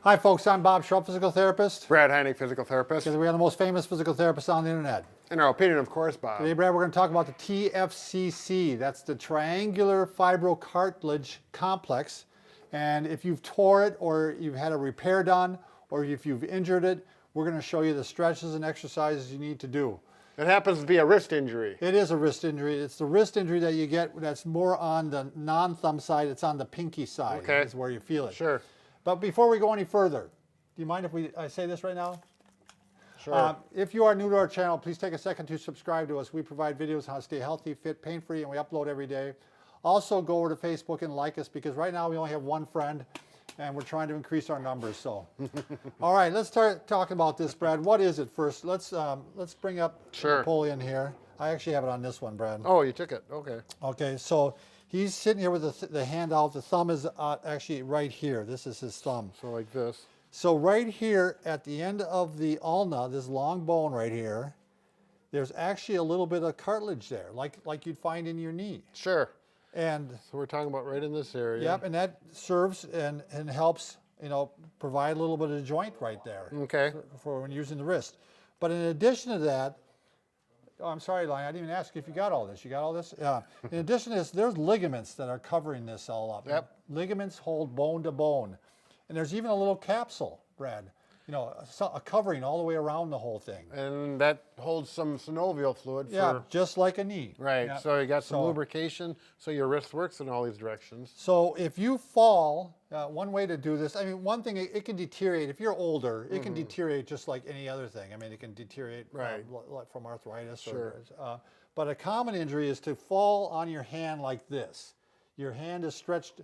Hi folks, I'm Bob Schrupp, physical therapist. Brad Heineck, physical therapist. Because we are the most famous physical therapists on the internet. In our opinion, of course, Bob. Today, Brad, we're going to talk about the TFCC. That's the Triangular Fibrocartilage Complex. And if you've tore it or you've had a repair done or if you've injured it, we're going to show you the stretches and exercises you need to do. It happens to be a wrist injury. It is a wrist injury. It's the wrist injury that you get that's more on the non-thumb side. It's on the pinky side. Okay. Is where you feel it. Sure. But before we go any further, do you mind if I say this right now? Sure. If you are new to our channel, please take a second to subscribe to us. We provide videos on how to stay healthy, fit, pain-free, and we upload every day. Also, go over to Facebook and like us because right now we only have one friend, and we're trying to increase our numbers. So, all right, let's start talking about this, Brad. What is it first? Let's bring up Napoleon here. I actually have it on this one, Brad. Oh, you took it. Okay. Okay, so he's sitting here with the hand out. The thumb is actually right here. This is his thumb. So like this. So right here at the end of the ulna, this long bone right here, there's actually a little bit of cartilage there, like you'd find in your knee. Sure. And so we're talking about right in this area. Yep, and that serves and helps, provide a little bit of joint right there. Okay. For when using the wrist. But in addition to that, oh, I'm sorry, Lion, I didn't even ask if you got all this. You got all this? Yeah. In addition to this, there's ligaments that are covering this all up. Yep. Ligaments hold bone to bone. And there's even a little capsule, Brad, a covering all the way around the whole thing. And that holds some synovial fluid for... Yeah, just like a knee. Right, Yeah. so you got some lubrication, so your wrist works in all these directions. So if you fall, one way to do this, one thing, it can deteriorate. If you're older, it can deteriorate just like any other thing. It can deteriorate from arthritis. Sure. But a common injury is to fall on your hand like this. Your hand is stretched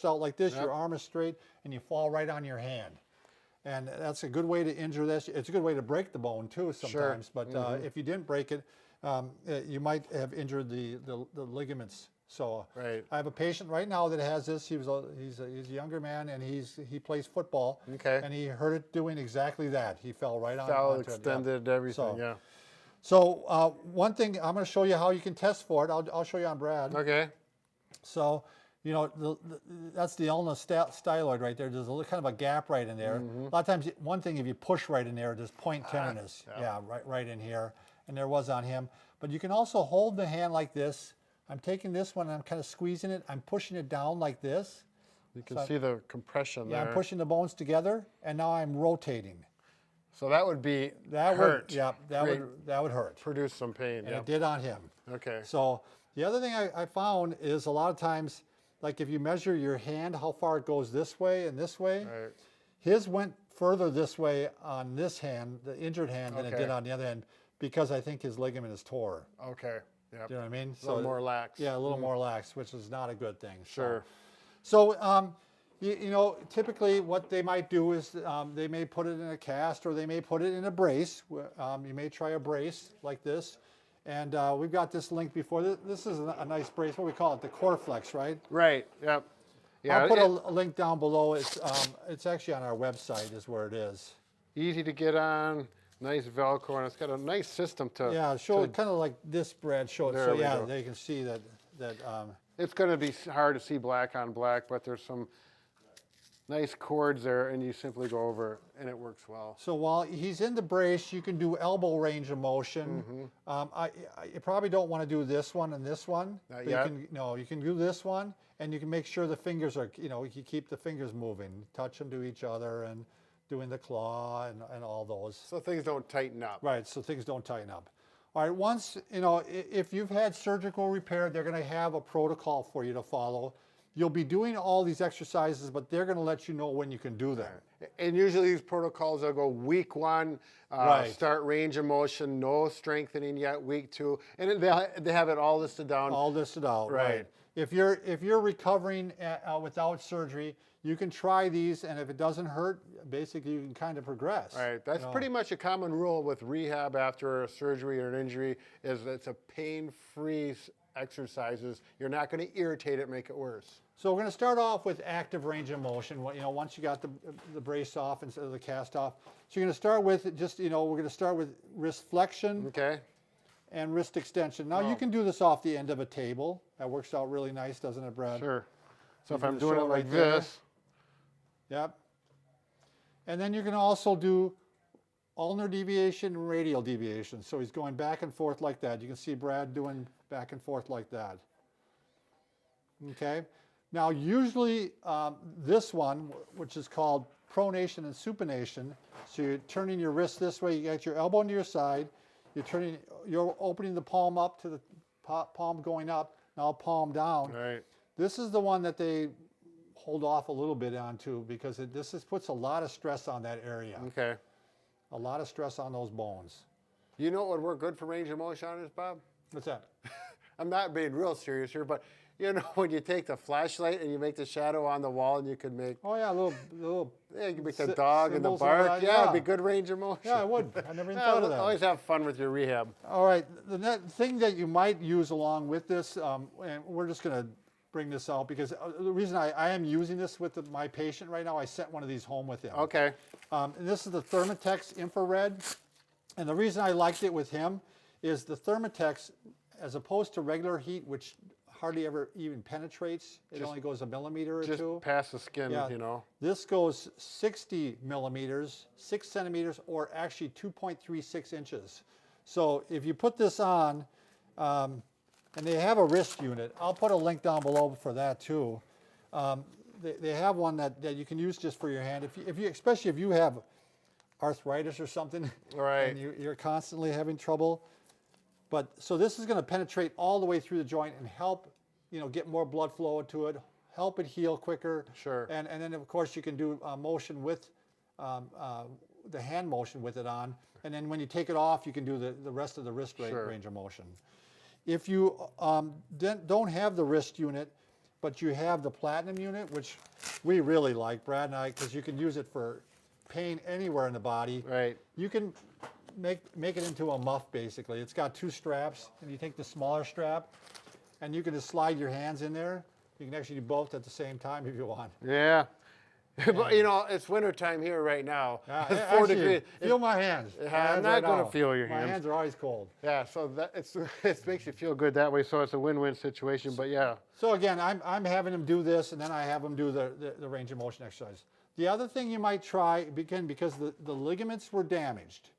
out like this, your arm is straight, and you fall right on your hand. And that's a good way to injure this. It's a good way to break the bone too sometimes, but if you didn't break it, you might have injured the ligaments. So I have a patient right now that has this. He's a younger man, and he plays football. Okay. And he hurt it doing exactly that. He fell right on. Fell, extended, everything. So one thing, I'm going to show you how you can test for it. I'll show you on Brad. Okay. So, that's the ulna styloid right there. There's kind of a gap right in there. A lot of times, one thing, if you push right in there, there's point tenderness. Right in here. And there was on him. But you can also hold the hand like this. I'm taking this one and I'm kind of squeezing it. I'm pushing it down like this. You can see the compression there. Yeah, I'm pushing the bones together, and now I'm rotating. So that would be hurt. That would hurt. Produce some pain. And it did on him. Okay. So the other thing I found is a lot of times, like if you measure your hand, how far it goes this way and this way, his went further this way on this hand, the injured hand, than it did on the other hand, because I think his ligament is tore. Okay. Yep. Do you know what I mean? A little more lax. Yeah, a little more lax, which is not a good thing. Sure. So, typically what they might do is they may put it in a cast or they may put it in a brace. You may try a brace like this. And we've got this link before. This is a nice brace. What we call it, the Coreflex, right? Right. Yep. Yeah. I'll put a link down below. It's actually on our website, is where it is. Easy to get on. Nice Velcro, and it's got a nice system to. Yeah, show it kind of like this, Brad. Show it. So yeah, they can see that. It's going to be hard to see black on black, but there's some nice cords there, and you simply go over, and it works well. So while he's in the brace, you can do elbow range of motion. You probably don't want to do this one and this one. Not yet. You can do this one, and you can make sure the fingers are, you keep the fingers moving, touch them to each other, and doing the claw and all those. So things don't tighten up. Right, so things don't tighten up. All right, once, if you've had surgical repair, they're going to have a protocol for you to follow. You'll be doing all these exercises, but they're going to let you know when you can do them. And usually these protocols will go week 1, start range of motion, no strengthening yet, week 2, and they have it all listed down. All listed out, right. If you're recovering without surgery, you can try these, and if it doesn't hurt, basically you can kind of progress. Right, that's pretty much a common rule with rehab after a surgery or an injury, is it's a pain-free exercises. You're not going to irritate it, make it worse. So we're going to start off with active range of motion. Once you got the brace off instead of the cast off. So you're going to start with just, we're going to start with wrist flexion. Okay. And wrist extension. Now you can do this off the end of a table. That works out really nice, doesn't it, Brad? Sure. So if I'm doing it like this. Yep. And then you're going to also do ulnar deviation and radial deviation. So he's going back and forth like that. You can see Brad doing back and forth like that. Okay. Now usually this one, which is called pronation and supination, so you're turning your wrist this way, you got your elbow into your side, you're opening the palm up to the palm going up, now palm down. Right. This is the one that they hold off a little bit onto because puts a lot of stress on that area. Okay. A lot of stress on those bones. You know what would work good for range of motion on this, Bob? What's that? I'm not being real serious here, but you know when you take the flashlight and you make the shadow on the wall and you can make... Oh yeah, little Yeah, you can make the dog and the symbols and bark. all that, Yeah, it'd yeah. be good range of motion. Yeah, I would. I never even thought of that. Always have fun with your rehab. All right, the thing that you might use along with this, and we're just going to bring this out because the reason I am using this with my patient right now, I sent one of these home with him. Okay. And this is the Thermatex infrared. And the reason I liked it with him is the Thermatex, as opposed to regular heat, which hardly ever even penetrates, it only goes a millimeter or Just two. past the skin, Yeah. you know. This goes 60 millimeters, 6 centimeters, or actually 2.36 inches. So if you put this on, and they have a wrist unit. I'll put a link down below for that too. They have one that you can use just for your hand. Especially if you have arthritis or something, Right. and you're constantly having trouble. So this is going to penetrate all the way through the joint and help, get more blood flow to it, help it heal quicker. Sure. And then of course you can do motion with the hand motion with it on, and then when you take it off, you can do the rest of the wrist Sure. range of motion. If you don't have the wrist unit, but you have the platinum unit, which we really like, Brad and I, because you can use it for pain anywhere in the body. Right. You can make it into a muff, basically. It's got 2 straps, and you take the smaller strap, and you can just slide your hands in there. You can actually do both at the same time if you want. Yeah. But it's wintertime here right now. It's 4 Actually, degrees. feel my hands. I'm My hands not right going now. to feel your My hands. hands are always cold. Yeah, so it makes you feel good that way. So it's a win-win situation. But yeah. So again, I'm having him do this, and then I have him do the range of motion exercise. The other thing you might try, again, because the ligaments were damaged,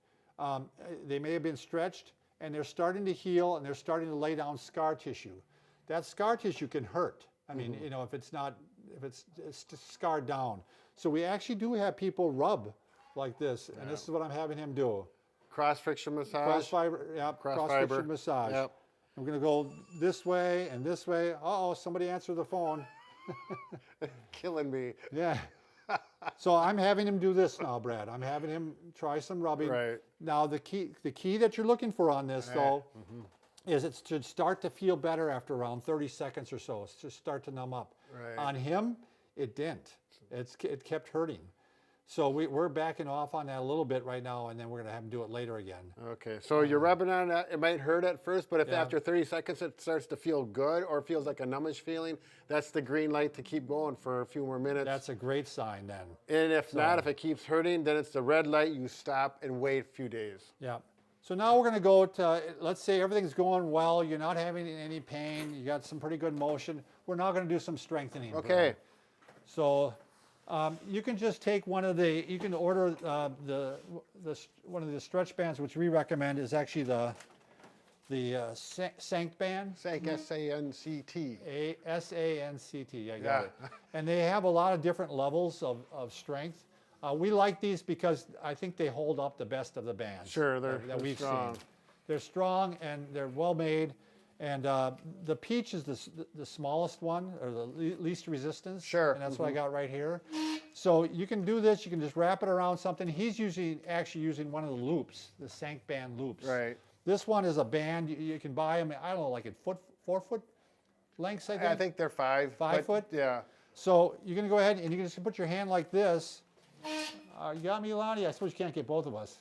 they may have been stretched, and they're starting to heal, and they're starting to lay down scar tissue. That scar tissue can hurt. I mean, if it's just scarred down. So we actually do have people rub like this, and this is what I'm having him do. Cross friction massage. Cross fiber, yeah, cross fiber. friction massage. Yep. I'm going to go this way and this way. Uh-oh, somebody answered the phone. Killing me. Yeah. So I'm having him do this now, Brad. I'm having him try some rubbing. Right. Now the key that you're looking for on this, though, is it should start to feel better after around 30 seconds or so. It's just start to numb up. Right. On him, it didn't. It kept hurting. So we're backing off on that a little bit right now, and then we're going to have him do it later again. Okay, so you're rubbing on that. It might hurt at first, but if Yeah. after 30 seconds it starts to feel good or feels like a numbish feeling, that's the green light to keep going for a few more minutes. That's a great sign then. And if not, if it keeps hurting, then it's the red light. You stop and wait a few days. Yeah. So now we're going to go to, let's say everything's going well, you're not having any pain, you got some pretty good motion. We're now going to do some strengthening. Okay. Brad. So you can just take one of you can order one of the stretch bands, which we recommend is actually the Sanct band. Sanct, S-A-N-C-T. S-A-N-C-T, yeah, got Yeah. it. And they have a lot of different levels of strength. We like these because I think they hold up the best of the bands. Sure, that they're we've strong. seen. They're strong and they're well made. And the peach is the smallest one, or the least resistance. Sure. And that's what I got right here. So you can do this. You can just wrap it around something. He's actually using one of the loops, the Sanct band loops. Right. This one is a band. You can buy them. I don't know, like at 4 foot lengths. I think. I think they're 5. 5 but, foot? Yeah. So you're going to go ahead and you can just put your hand like this. You got me, Lonnie? I suppose you can't get both of us.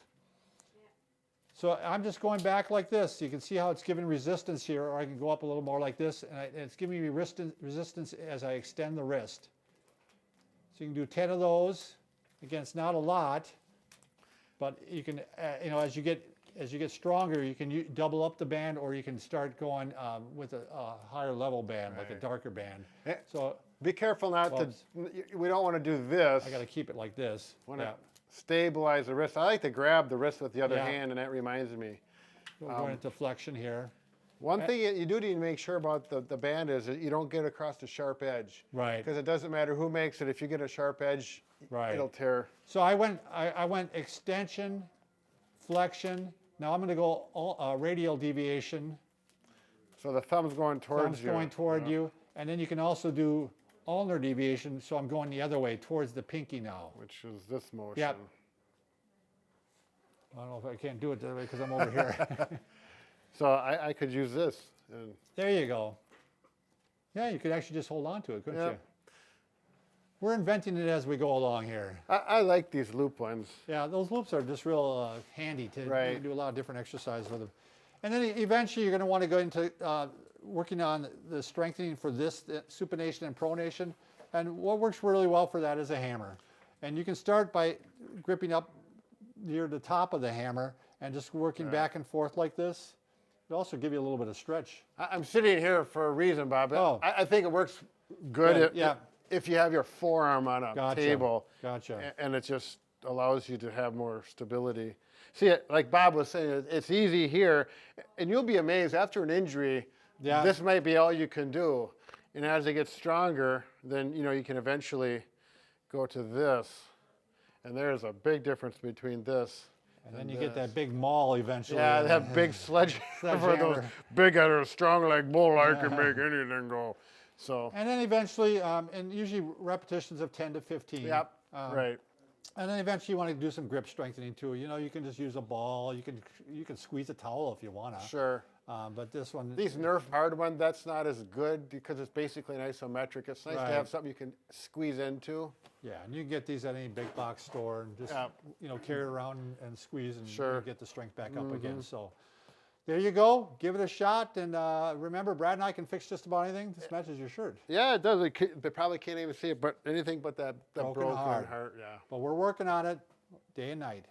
So I'm just going back like this. You can see how it's giving resistance here, or I can go up a little more like this, and it's giving me resistance as I extend the wrist. So you can do 10 of those. Again, it's not a lot, but you can, as you get stronger, you can double up the band, or you can start going with a higher level band, like a darker band. So Be careful not Whoops. to, we don't want to do this. I got to keep it like this. Wanna- Yeah. stabilize the wrist. I like to grab the wrist with the other Yeah. hand, and that reminds me. We're going into flexion here. One thing you do need to make sure about the band is that you don't get across the sharp edge. Right. Because it doesn't matter who makes it. If you get a sharp edge, Right. it'll tear. So I went extension, flexion. Now I'm going to go radial deviation. So the thumb's going towards Thumb's you. going toward you. And then you can also do ulnar deviation. So I'm going the other way towards the pinky now. Which is this motion. Yep. I don't know if I can't do it that way because I'm over here. So I could use this. And There you go. Yeah, you could actually just hold on to it, couldn't Yeah. you? We're inventing it as we go along here. I like these loop ones. Yeah, those loops are just real handy to Right. you can do a lot of different exercises with them. And then eventually you're going to want to go into working on the strengthening for this supination and pronation. And what works really well for that is a hammer. And you can start by gripping up near the top of the hammer and just working back and forth like this. It'll also give you a little bit of stretch. I'm sitting here for a reason, Bob. Oh. I think it works good Good, yeah. if you have your forearm on a Gotcha. table. Gotcha. And it just allows you to have more stability. See, like Bob was saying, it's easy here, and you'll be amazed after an injury, Yeah. this might be all you can do. And as it gets stronger, then you can eventually go to this. And there's a big difference between this. And then you get that big maul eventually. Yeah, that big sledge for those Sledgehammer. big and strong like bull, I can make anything go. So, And then eventually, and usually repetitions of 10 to 15. yep, right. And then eventually you want to do some grip strengthening too. You can just use a ball. You can squeeze a towel if you want to. Sure. But this one, These Nerf hard one, that's not as good because it's basically an isometric. It's nice Right. to have something you can squeeze into. yeah, and you can get these at any big box store and just Yeah. carry it around and squeeze and Sure. get the strength back up again. So there you go. Give it a shot. And remember, Brad and I can fix just about anything. This matches your shirt. Yeah, it does. They probably can't even see it, but anything but that broken heart. heart. Yeah. But we're working on it day and night.